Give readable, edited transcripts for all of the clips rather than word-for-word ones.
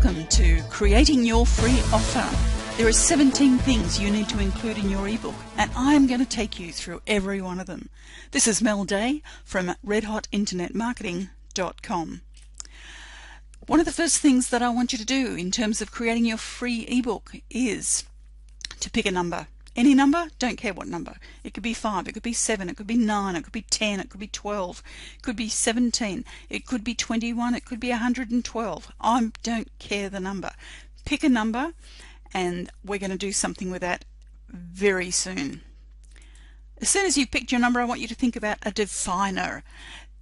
Welcome to Creating Your Free Offer. There are 17 things you need to include in your ebook, and I'm going to take you through every one of them. This is Mel Day from redhotinternetmarketing.com. One of the first things that I want you to do in terms of creating your free ebook is to pick a number. Any number, don't care what number. It could be 5, it could be 7, it could be 9, it could be 10, it could be 12, it could be 17, it could be 21, it could be 112. I don't care the number. Pick a number, and we're going to do something with that very soon. As soon as you've picked your number, I want you to think about a definer.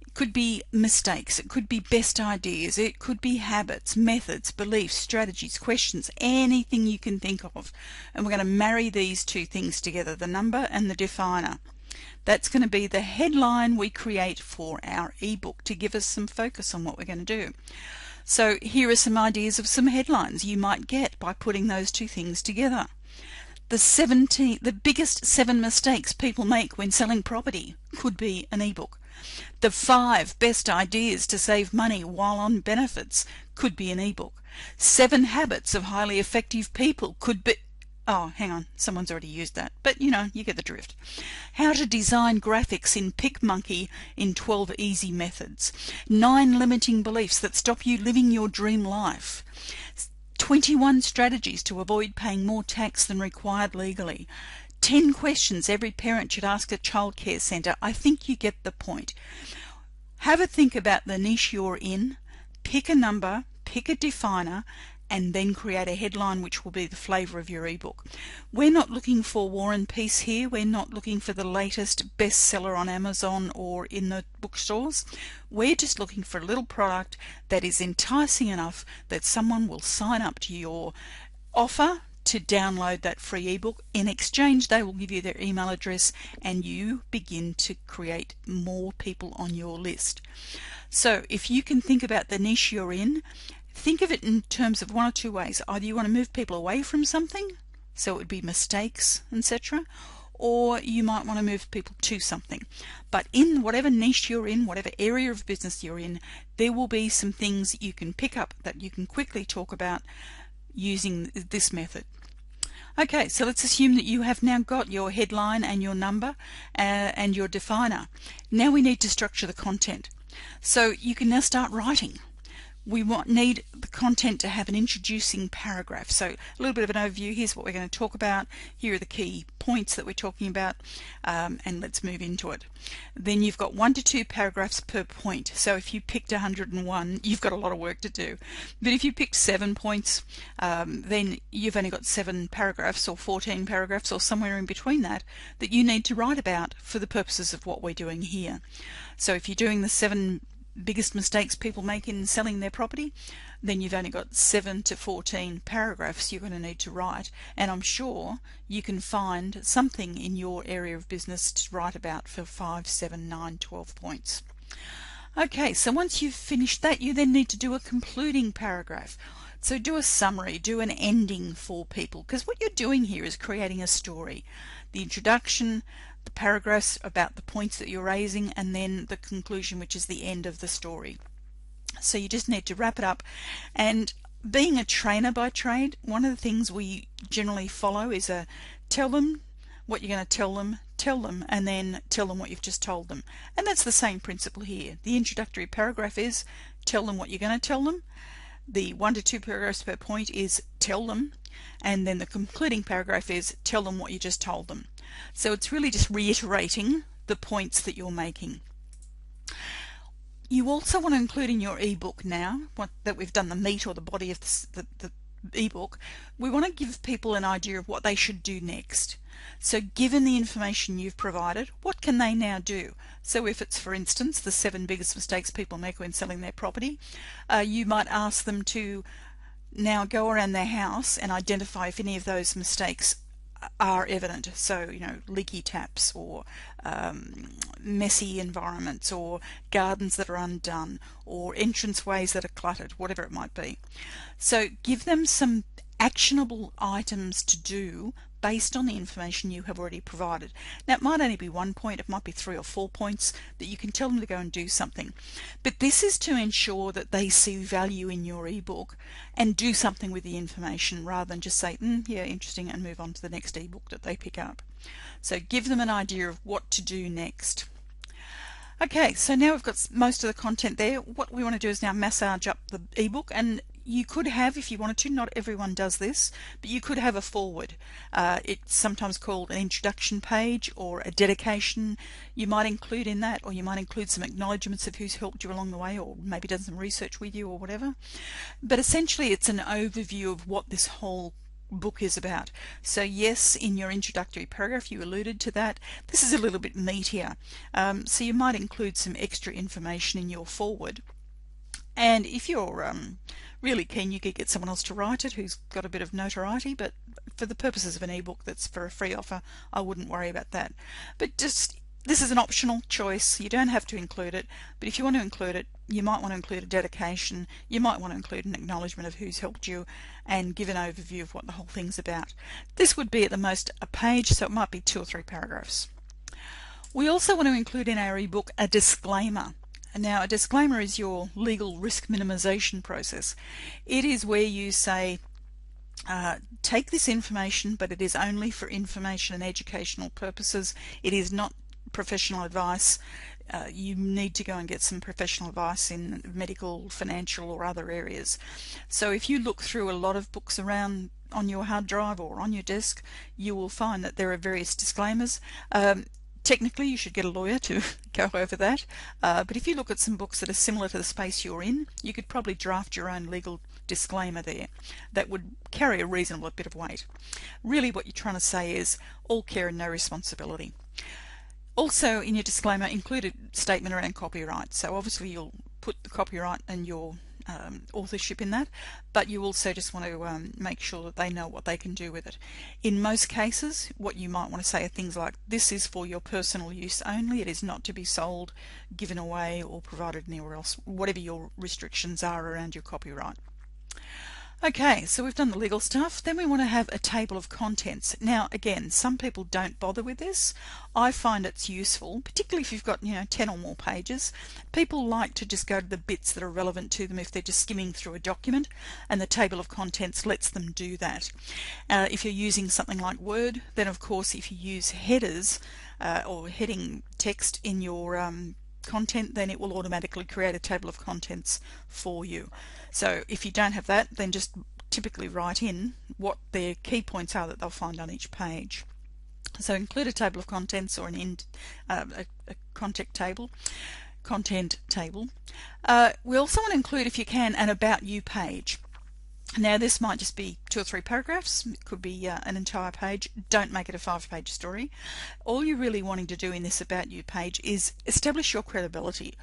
It could be mistakes, it could be best ideas, it could be habits, methods, beliefs, strategies, questions, anything you can think of. And we're going to marry these two things together, the number and the definer. That's going to be the headline we create for our ebook to give us some focus on what we're going to do. So here are some ideas of some headlines you might get by putting those two things together. The biggest 7 mistakes people make when selling property could be an ebook. The 5 best ideas to save money while on benefits could be an ebook. 7 habits of highly effective people could be... Oh, hang on, someone's already used that, but you get the drift. How to design graphics in PicMonkey in 12 easy methods. 9 limiting beliefs that stop you living your dream life. 21 strategies to avoid paying more tax than required legally. 10 questions every parent should ask a childcare centre. I think you get the point. Have a think about the niche you're in, pick a number, pick a definer, and then create a headline which will be the flavour of your ebook. We're not looking for War and Peace here. We're not looking for the latest bestseller on Amazon or in the bookstores. We're just looking for a little product that is enticing enough that someone will sign up to your offer to download that free ebook. In exchange, they will give you their email address and you begin to create more people on your list. So if you can think about the niche you're in, think of it in terms of one or two ways. Either you want to move people away from something, so it would be mistakes, etc., or you might want to move people to something. But in whatever niche you're in, whatever area of business you're in, there will be some things you can pick up that you can quickly talk about using this method. Okay, so let's assume that you have now got your headline and your number and your definer. Now we need to structure the content. So you can now start writing. We need the content to have an introducing paragraph. So a little bit of an overview. Here's what we're going to talk about. Here are the key points that we're talking about, and let's move into it. Then you've got 1 to 2 paragraphs per point. So if you picked 101, you've got a lot of work to do. But if you picked 7 points, then you've only got 7 paragraphs or 14 paragraphs or somewhere in between that you need to write about for the purposes of what we're doing here. So if you're doing the 7 biggest mistakes people make in selling their property, then you've only got 7 to 14 paragraphs you're going to need to write, and I'm sure you can find something in your area of business to write about for 5, 7, 9, 12 points. Okay, so once you've finished that, you then need to do a concluding paragraph. So do a summary, do an ending for people, because what you're doing here is creating a story. The introduction, the paragraphs about the points that you're raising, and then the conclusion, which is the end of the story. So you just need to wrap it up. And being a trainer by trade, one of the things we generally follow is tell them what you're going to tell them, and then tell them what you've just told them. And that's the same principle here. The introductory paragraph is tell them what you're going to tell them. The 1 to 2 paragraphs per point is tell them, and then the concluding paragraph is tell them what you just told them. So it's really just reiterating the points that you're making. You also want to include in your ebook now, that we've done the meat or the body of the ebook, we want to give people an idea of what they should do next. So given the information you've provided, what can they now do? So if it's, for instance, the 7 biggest mistakes people make when selling their property, you might ask them to now go around their house and identify if any of those mistakes are evident. So, leaky taps, or messy environments, or gardens that are undone, or entranceways that are cluttered, whatever it might be. So give them some actionable items to do based on the information you have already provided. Now, it might only be 1 point, it might be 3 or 4 points that you can tell them to go and do something. But this is to ensure that they see value in your ebook and do something with the information rather than just say, yeah, interesting, and move on to the next ebook that they pick up. So give them an idea of what to do next. Okay, so now we've got most of the content there. What we want to do is now massage up the ebook, and you could have, if you wanted to, not everyone does this, but you could have a foreword. It's sometimes called an introduction page or a dedication. You might include in that, or you might include some acknowledgements of who's helped you along the way, or maybe done some research with you or whatever. But essentially it's an overview of what this whole book is about. So yes, in your introductory paragraph you alluded to that. This is a little bit meatier, so you might include some extra information in your foreword. And if you're really keen, you could get someone else to write it who's got a bit of notoriety, but for the purposes of an ebook that's for a free offer, I wouldn't worry about that. But just, this is an optional choice. You don't have to include it, but if you want to include it, you might want to include a dedication, you might want to include an acknowledgement of who's helped you, and give an overview of what the whole thing's about. This would be at the most a page, so it might be 2 or 3 paragraphs. We also want to include in our ebook a disclaimer. Now, a disclaimer is your legal risk minimization process. It is where you say, take this information, but it is only for information and educational purposes. It is not professional advice. You need to go and get some professional advice in medical, financial, or other areas. So if you look through a lot of books around on your hard drive or on your desk, you will find that there are various disclaimers. Technically, you should get a lawyer to go over that, but if you look at some books that are similar to the space you're in, you could probably draft your own legal disclaimer there that would carry a reasonable bit of weight. Really what you're trying to say is all care and no responsibility. Also in your disclaimer, include a statement around copyright. So obviously you'll put the copyright and your authorship in that, but you also just want to make sure that they know what they can do with it. In most cases, what you might want to say are things like, this is for your personal use only, it is not to be sold, given away, or provided anywhere else, whatever your restrictions are around your copyright. Okay, so we've done the legal stuff. Then we want to have a table of contents. Now, again, some people don't bother with this. I find it's useful, particularly if you've got 10 or more pages. People like to just go to the bits that are relevant to them if they're just skimming through a document, and the table of contents lets them do that. If you're using something like Word, then of course if you use headers or heading text in your content, then it will automatically create a table of contents for you. So if you don't have that, then just typically write in what their key points are that they'll find on each page. So include a table of contents or a content table. We also want to include, if you can, an About You page. Now this might just be 2 or 3 paragraphs, it could be an entire page. Don't make it a 5-page story. All you're really wanting to do in this About You page is establish your credibility.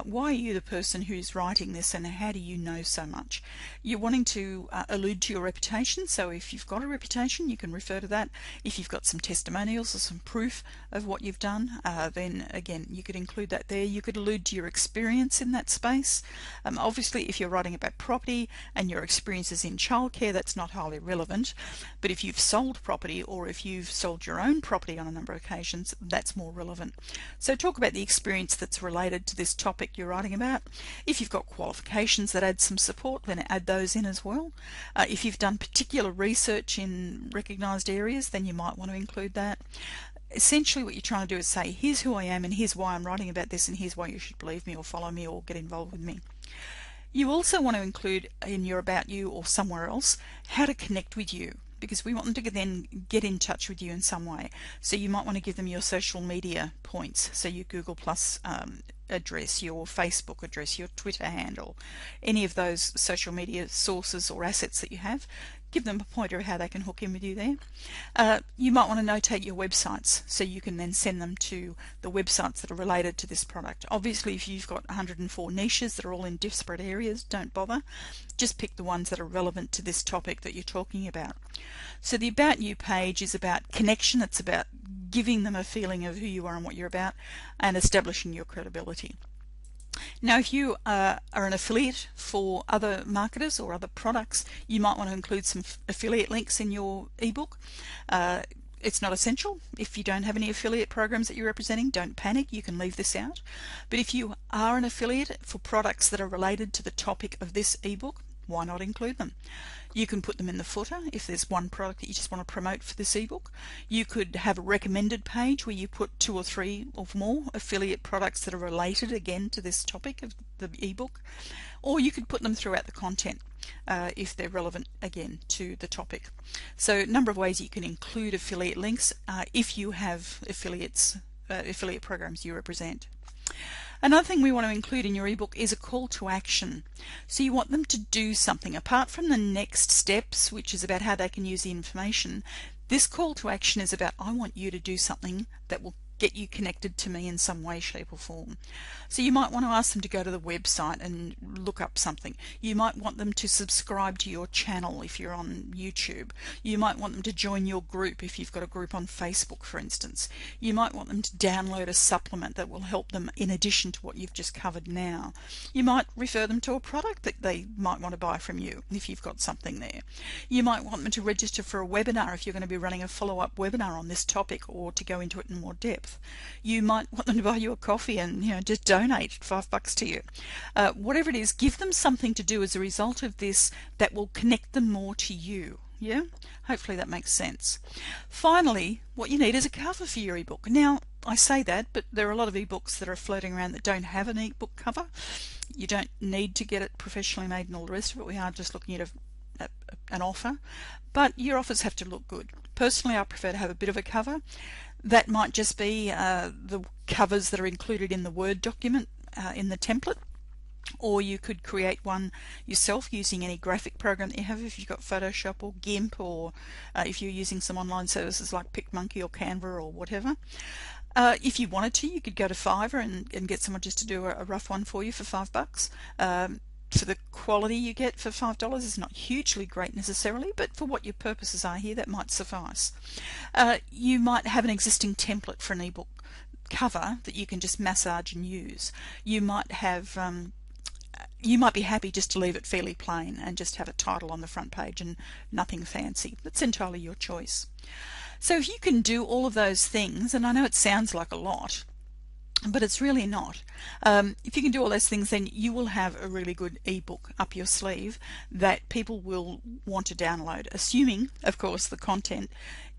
Why are you the person who's writing this, and how do you know so much? You're wanting to allude to your reputation, so if you've got a reputation you can refer to that. If you've got some testimonials or some proof of what you've done, then again you could include that there. You could allude to your experience in that space. Obviously if you're writing about property and your experience in childcare, that's not highly relevant, but if you've sold property or if you've sold your own property on a number of occasions, that's more relevant. So talk about the experience that's related to this topic you're writing about. If you've got qualifications that add some support, then add those in as well. If you've done particular research in recognised areas, then you might want to include that. Essentially what you're trying to do is say, here's who I am and here's why I'm writing about this, and here's why you should believe me or follow me or get involved with me. You also want to include in your About You or somewhere else how to connect with you, because we want them to then get in touch with you in some way. So you might want to give them your social media points, so your Google Plus address, your Facebook address, your Twitter handle, any of those social media sources or assets that you have. Give them a pointer of how they can hook in with you there. You might want to notate your websites, so you can then send them to the websites that are related to this product. Obviously if you've got 104 niches that are all in disparate areas, don't bother. Just pick the ones that are relevant to this topic that you're talking about. So the About You page is about connection, it's about giving them a feeling of who you are and what you're about, and establishing your credibility. Now, if you are an affiliate for other marketers or other products, you might want to include some affiliate links in your ebook. It's not essential. If you don't have any affiliate programs that you're representing, don't panic, you can leave this out. But if you are an affiliate for products that are related to the topic of this ebook, why not include them? You can put them in the footer if there's one product that you just want to promote for this ebook. You could have a recommended page where you put 2 or 3 or more affiliate products that are related again to this topic of the ebook, or you could put them throughout the content if they're relevant again to the topic. So a number of ways you can include affiliate links if you have affiliate programs you represent. Another thing we want to include in your ebook is a call to action. So you want them to do something. Apart from the next steps, which is about how they can use the information, this call to action is about, I want you to do something that will get you connected to me in some way, shape or form. So you might want to ask them to go to the website and look up something. You might want them to subscribe to your channel if you're on YouTube. You might want them to join your group if you've got a group on Facebook, for instance. You might want them to download a supplement that will help them in addition to what you've just covered now. You might refer them to a product that they might want to buy from you if you've got something there. You might want them to register for a webinar if you're going to be running a follow-up webinar on this topic, or to go into it in more depth. You might want them to buy you a coffee and just donate $5 to you. Whatever it is, give them something to do as a result of this that will connect them more to you. Yeah, hopefully that makes sense. Finally, what you need is a cover for your ebook. Now, I say that, but there are a lot of ebooks that are floating around that don't have an ebook cover. You don't need to get it professionally made and all the rest of it. We are just looking at an offer, but your offers have to look good. Personally, I prefer to have a bit of a cover. That might just be the covers that are included in the Word document in the template, or you could create one yourself using any graphic program that you have, if you've got Photoshop or GIMP, or if you're using some online services like PicMonkey or Canva or whatever. If you wanted to, you could go to Fiverr and get someone just to do a rough one for you for $5. For the quality you get for $5 is not hugely great necessarily, but for what your purposes are here, that might suffice. You might have an existing template for an ebook cover that you can just massage and use. You might have you might be happy just to leave it fairly plain and just have a title on the front page and nothing fancy. That's entirely your choice. So if you can do all of those things, and I know it sounds like a lot, but it's really not. If you can do all those things, then you will have a really good ebook up your sleeve that people will want to download, assuming, of course, the content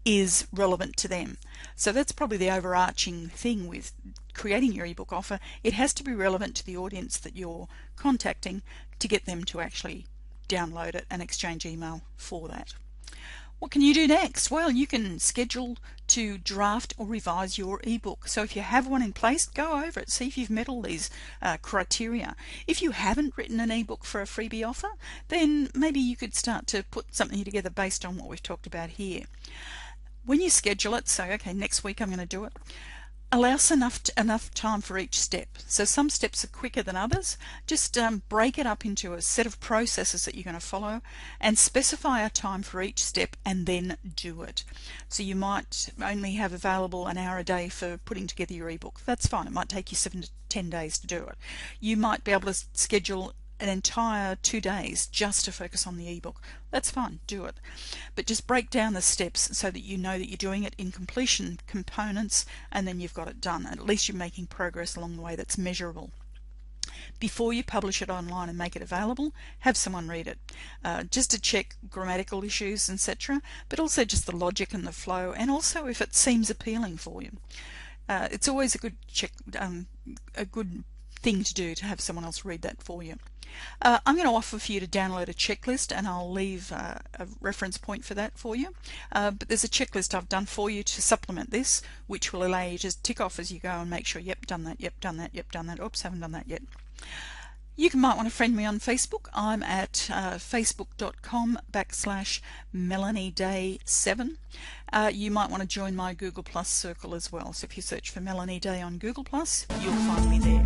is relevant to them. So that's probably the overarching thing with creating your ebook offer. It has to be relevant to the audience that you're contacting to get them to actually download it and exchange email for that. What can you do next? Well, you can schedule to draft or revise your ebook. So if you have one in place, go over it, see if you've met all these criteria. If you haven't written an ebook for a freebie offer, then maybe you could start to put something together based on what we've talked about here. When you schedule it, so okay, next week I'm going to do it, allow us enough time for each step. So some steps are quicker than others. Just break it up into a set of processes that you're going to follow and specify a time for each step and then do it. So you might only have available an hour a day for putting together your ebook. That's fine. It might take you 7 to 10 days to do it. You might be able to schedule an entire 2 days just to focus on the ebook. That's fine, do it. But just break down the steps so that you know that you're doing it in completion components, and then you've got it done. At least you're making progress along the way that's measurable. Before you publish it online and make it available, have someone read it, just to check grammatical issues, etc., but also just the logic and the flow, and also if it seems appealing for you. It's always a good thing to do to have someone else read that for you. I'm going to offer for you to download a checklist, and I'll leave a reference point for that for you. But there's a checklist I've done for you to supplement this, which will allow you to tick off as you go and make sure, yep, done that, yep, done that, yep, done that, oops, haven't done that yet. You might want to friend me on Facebook. I'm at facebook.com/MelanieDay7. You might want to join my Google Plus circle as well. So if you search for Melanie Day on Google Plus, you'll find me there.